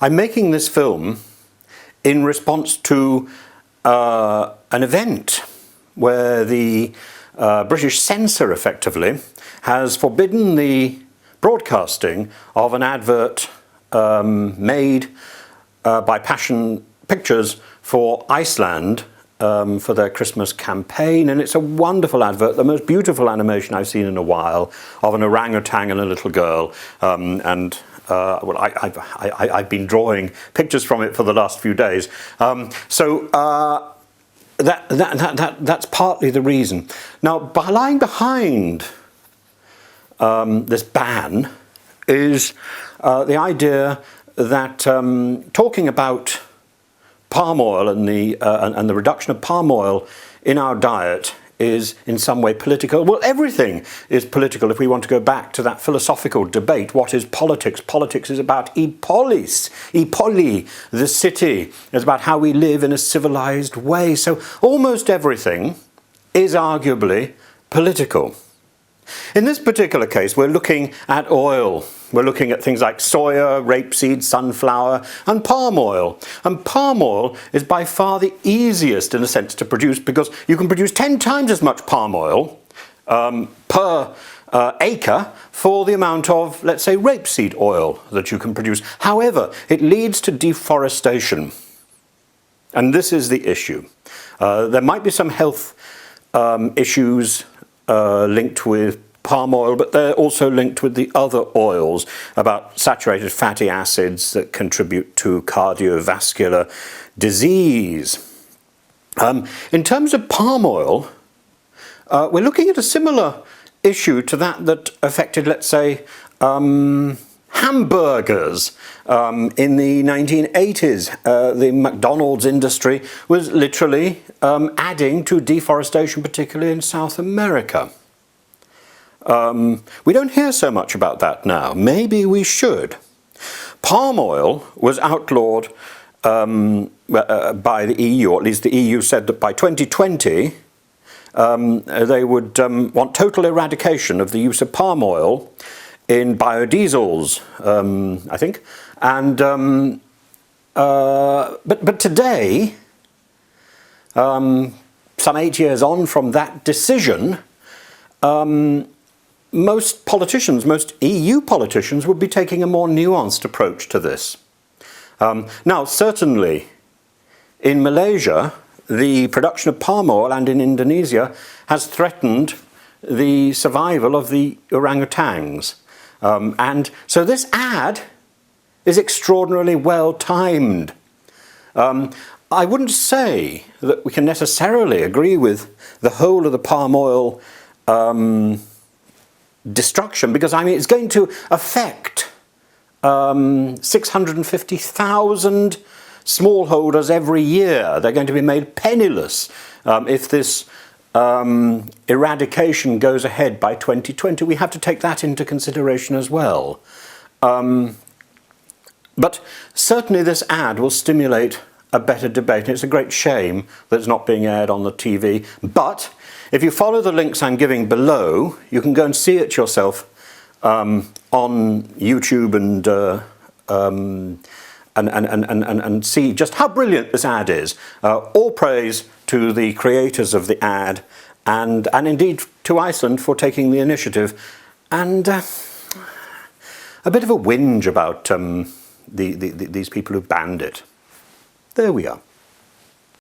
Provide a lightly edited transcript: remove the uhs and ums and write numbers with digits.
I'm making this film in response to an event where the British censor effectively has forbidden the broadcasting of an advert made by Passion Pictures for Iceland for their Christmas campaign, and it's a wonderful advert, the most beautiful animation I've seen in a while, of an orangutan and a little girl. Well, I've been drawing pictures from it for the last few days. That's partly the reason. Now, lying behind this ban is the idea that talking about palm oil and the reduction of palm oil in our diet is in some way political. Well, everything is political if we want to go back to that philosophical debate. What is politics? Politics is about epoli, the city. It's about how we live in a civilized way. So almost everything is arguably political. In this particular case, we're looking at oil. We're looking at things like soya, rapeseed, sunflower, and palm oil. And palm oil is by far the easiest, in a sense, to produce, because you can produce 10 times as much palm oil per acre for the amount of, let's say, rapeseed oil that you can produce. However, it leads to deforestation. And this is the issue. There might be some health issues linked with palm oil, but they're also linked with the other oils about saturated fatty acids that contribute to cardiovascular disease. In terms of palm oil, we're looking at a similar issue to that affected, let's say, hamburgers in the 1980s. The McDonald's industry was literally adding to deforestation, particularly in South America. We don't hear so much about that now. Maybe we should. Palm oil was outlawed by the EU, or at least the EU said that by 2020 they would want total eradication of the use of palm oil in biodiesels, I think. And but today, some 8 years on from that decision, most politicians, most EU politicians, would be taking a more nuanced approach to this. Now, certainly in Malaysia, the production of palm oil, and in Indonesia, has threatened the survival of the orangutans. And so this ad is extraordinarily well timed. I wouldn't say that we can necessarily agree with the whole of the palm oil destruction, because I mean it's going to affect 650,000 smallholders every year. They're going to be made penniless if this eradication goes ahead by 2020. We have to take that into consideration as well. But certainly this ad will stimulate a better debate. And it's a great shame that it's not being aired on the TV. But if you follow the links I'm giving below, you can go and see it yourself on YouTube and see just how brilliant this ad is. All praise to the creators of the ad, and indeed to Iceland for taking the initiative, and a bit of a whinge about these people who banned it. There we are.